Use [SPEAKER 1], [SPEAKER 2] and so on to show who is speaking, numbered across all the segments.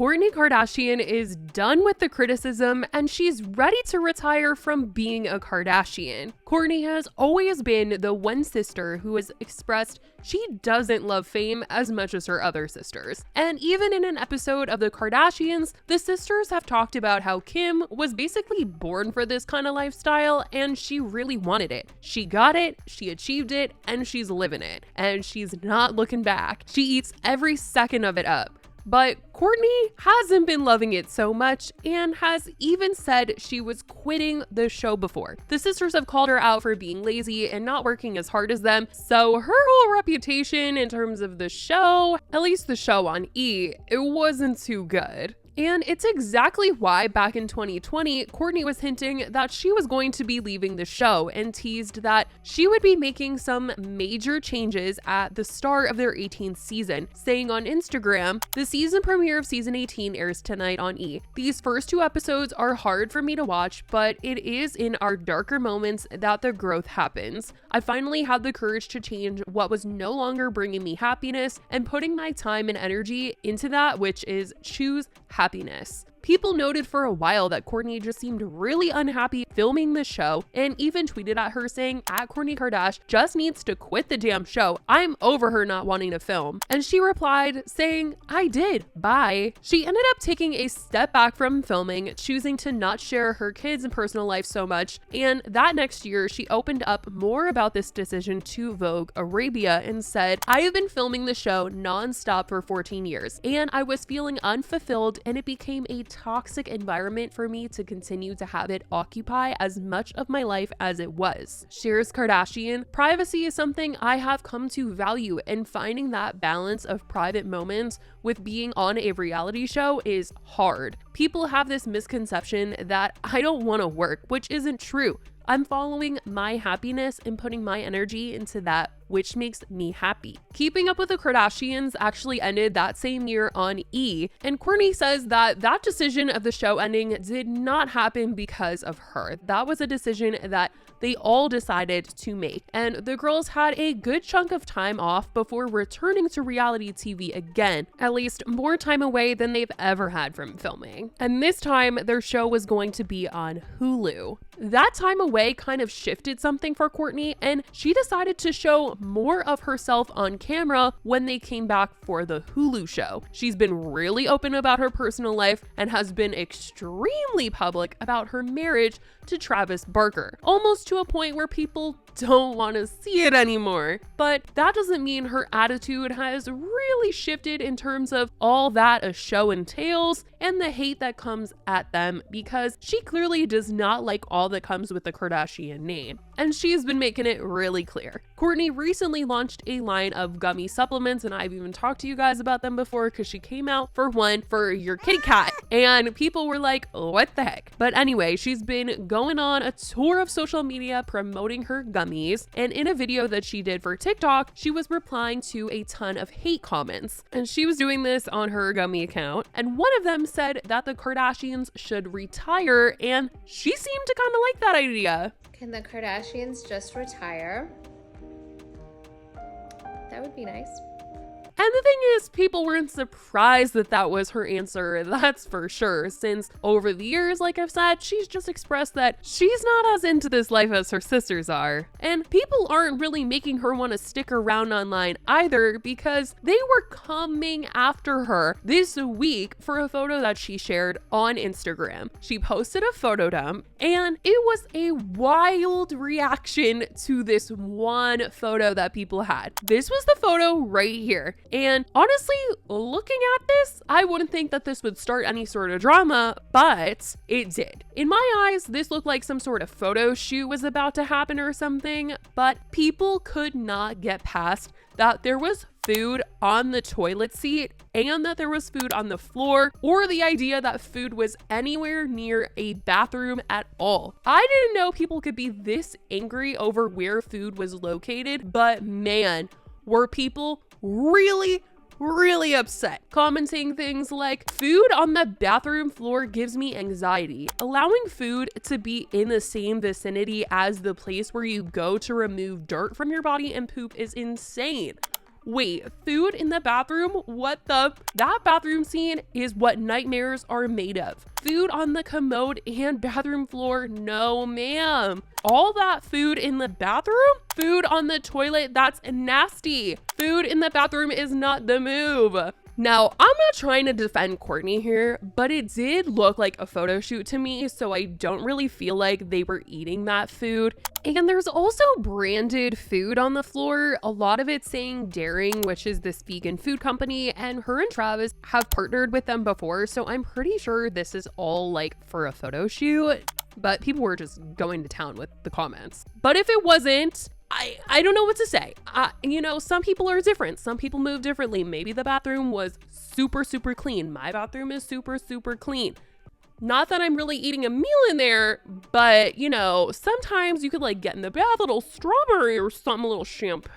[SPEAKER 1] Kourtney Kardashian is done with the criticism and she's ready to retire from being a Kardashian. Kourtney has always been the one sister who has expressed she doesn't love fame as much as her other sisters. And even in an episode of The Kardashians, the sisters have talked about how Kim was basically born for this kind of lifestyle and she really wanted it. She got it, she achieved it, and she's living it. And she's not looking back. She eats every second of it up. But Kourtney hasn't been loving it so much and has even said she was quitting the show before. The sisters have called her out for being lazy and not working as hard as them, so her whole reputation in terms of the show, at least the show on E, it wasn't too good. And it's exactly why back in 2020, Kourtney was hinting that she was going to be leaving the show and teased that she would be making some major changes at the start of their 18th season, saying on Instagram, "The season premiere of season 18 airs tonight on E. These first 2 episodes are hard for me to watch, but it is in our darker moments that the growth happens. I finally had the courage to change what was no longer bringing me happiness and putting my time and energy into that which is choose happiness." People noted for a while that Kourtney just seemed really unhappy filming the show and even tweeted at her saying, @Kourtney Kardashian just needs to quit the damn show. I'm over her not wanting to film. And she replied saying, "I did, bye." She ended up taking a step back from filming, choosing to not share her kids' and personal life so much. And that next year, she opened up more about this decision to Vogue Arabia and said, "I have been filming the show nonstop for 14 years and I was feeling unfulfilled and it became a toxic environment for me to continue to have it occupy as much of my life as it was." Shares Kardashian, "Privacy is something I have come to value and finding that balance of private moments with being on a reality show is hard. People have this misconception that I don't want to work, which isn't true. I'm following my happiness and putting my energy into that which makes me happy." Keeping Up with the Kardashians actually ended that same year on E, and Kourtney says that that decision of the show ending did not happen because of her. That was a decision that they all decided to make, and the girls had a good chunk of time off before returning to reality TV again, at least more time away than they've ever had from filming. And this time, their show was going to be on Hulu. That time away kind of shifted something for Kourtney, and she decided to show more of herself on camera when they came back for the Hulu show. She's been really open about her personal life and has been extremely public about her marriage to Travis Barker, almost to a point where people don't want to see it anymore. But that doesn't mean her attitude has really shifted in terms of all that a show entails and the hate that comes at them, because she clearly does not like all that comes with the Kardashian name. And she's been making it really clear. Kourtney recently launched a line of gummy supplements, and I've even talked to you guys about them before because she came out for one for your kitty cat, and people were like, what the heck? But anyway, she's been going on a tour of social media promoting her gummies, and in a video that she did for TikTok, she was replying to a ton of hate comments. And she was doing this on her gummy account, and one of them said that the Kardashians should retire, and she seemed to kind of like that idea.
[SPEAKER 2] Can the Kardashians just retire? That would be nice.
[SPEAKER 1] And the thing is, people weren't surprised that that was her answer, that's for sure, since over the years, like I've said, she's just expressed that she's not as into this life as her sisters are. And people aren't really making her want to stick around online either, because they were coming after her this week for a photo that she shared on Instagram. She posted a photo dump, and it was a wild reaction to this one photo that people had. This was the photo right here. And honestly, looking at this, I wouldn't think that this would start any sort of drama, but it did. In my eyes, this looked like some sort of photo shoot was about to happen or something, but people could not get past that there was food on the toilet seat and that there was food on the floor, or the idea that food was anywhere near a bathroom at all. I didn't know people could be this angry over where food was located, but man, were people really upset, commenting things like, "Food on the bathroom floor gives me anxiety. Allowing food to be in the same vicinity as the place where you go to remove dirt from your body and poop is insane. Wait, food in the bathroom? What the? That bathroom scene is what nightmares are made of. Food on the commode and bathroom floor? No, ma'am. All that food in the bathroom? Food on the toilet? That's nasty. Food in the bathroom is not the move. Now, I'm not trying to defend Kourtney here, but it did look like a photo shoot to me, so I don't really feel like they were eating that food. And there's also branded food on the floor, a lot of it saying Daring, which is this vegan food company, and her and Travis have partnered with them before, so I'm pretty sure this is all like for a photo shoot, but people were just going to town with the comments. But if it wasn't, I don't know what to say. You know, some people are different. Some people move differently. Maybe the bathroom was super, super clean. My bathroom is super, super clean. Not that I'm really eating a meal in there, but you know, sometimes you could like get in the bath, a little strawberry or something, a little champagne.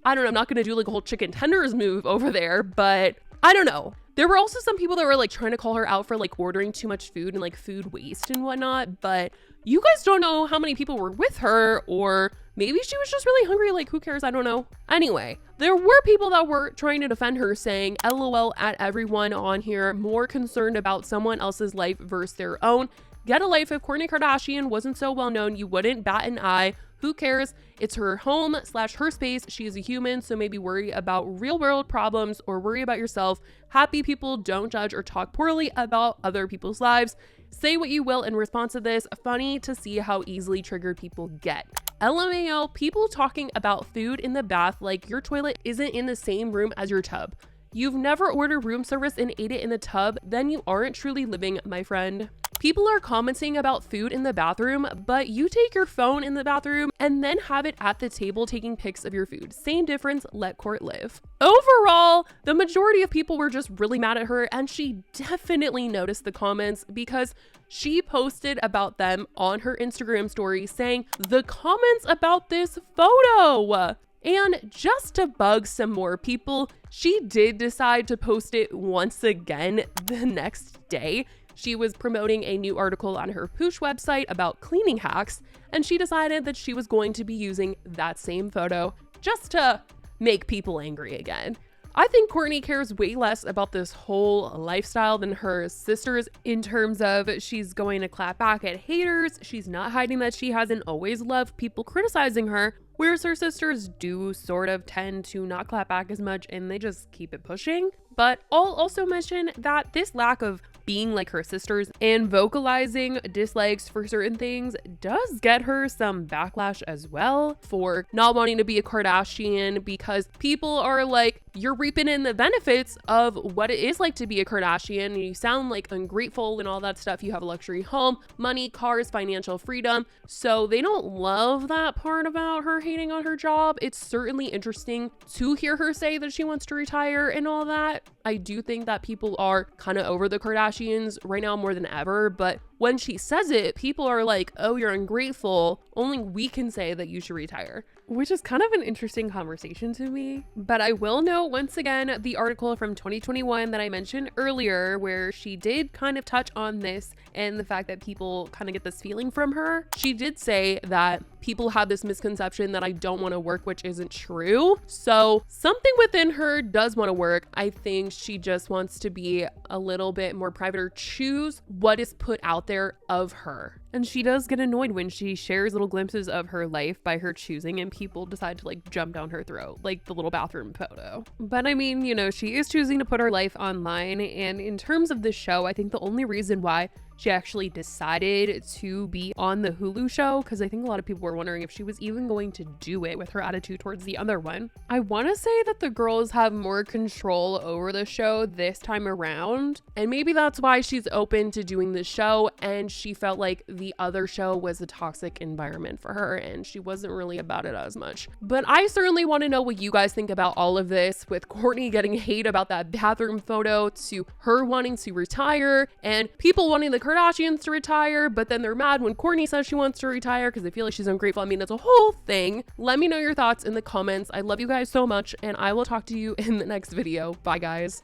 [SPEAKER 1] I don't know. I'm not going to do like a whole chicken tenders move over there, but I don't know. There were also some people that were like trying to call her out for like ordering too much food and like food waste and whatnot, but you guys don't know how many people were with her, or maybe she was just really hungry, like who cares, I don't know. Anyway, there were people that were trying to defend her saying LOL at everyone on here, more concerned about someone else's life versus their own. Get a life. If Kourtney Kardashian wasn't so well known, you wouldn't bat an eye. Who cares? It's her home / her space. She is a human, so maybe worry about real world problems or worry about yourself. Happy people don't judge or talk poorly about other people's lives. Say what you will in response to this. Funny to see how easily triggered people get. LMAO, people talking about food in the bath like your toilet isn't in the same room as your tub. You've never ordered room service and ate it in the tub, then you aren't truly living, my friend. People are commenting about food in the bathroom, but you take your phone in the bathroom and then have it at the table taking pics of your food. Same difference, let Kourt live. Overall, the majority of people were just really mad at her, and she definitely noticed the comments because she posted about them on her Instagram story saying, "The comments about this photo." And just to bug some more people, she did decide to post it once again the next day. She was promoting a new article on her Poosh website about cleaning hacks, and she decided that she was going to be using that same photo just to make people angry again. I think Kourtney cares way less about this whole lifestyle than her sisters in terms of she's going to clap back at haters. She's not hiding that she hasn't always loved people criticizing her, whereas her sisters do sort of tend to not clap back as much and they just keep it pushing. But I'll also mention that this lack of being like her sisters and vocalizing dislikes for certain things does get her some backlash as well for not wanting to be a Kardashian, because people are like, you're reaping in the benefits of what it is like to be a Kardashian, and you sound like ungrateful and all that stuff. You have a luxury home, money, cars, financial freedom. So they don't love that part about her hating on her job. It's certainly interesting to hear her say that she wants to retire and all that. I do think that people are kind of over the Kardashians right now more than ever, but when she says it, people are like, oh, you're ungrateful. Only we can say that you should retire, which is kind of an interesting conversation to me. But I will note once again, the article from 2021 that I mentioned earlier, where she did kind of touch on this and the fact that people kind of get this feeling from her. She did say that people have this misconception that I don't want to work, which isn't true. So something within her does want to work. I think she just wants to be a little bit more private or choose what is put out there of her. And she does get annoyed when she shares little glimpses of her life by her choosing and people decide to like jump down her throat, like the little bathroom photo. But I mean, you know, she is choosing to put her life online. And in terms of this show, I think the only reason why she actually decided to be on the Hulu show, because I think a lot of people were wondering if she was even going to do it with her attitude towards the other one. I want to say that the girls have more control over the show this time around, and maybe that's why she's open to doing the show, and she felt like the other show was a toxic environment for her and she wasn't really about it as much. But I certainly want to know what you guys think about all of this, with Kourtney getting hate about that bathroom photo, to her wanting to retire, and people wanting the Kardashians to retire, but then they're mad when Kourtney says she wants to retire because they feel like she's ungrateful. I mean, it's a whole thing. Let me know your thoughts in the comments. I love you guys so much, and I will talk to you in the next video. Bye, guys.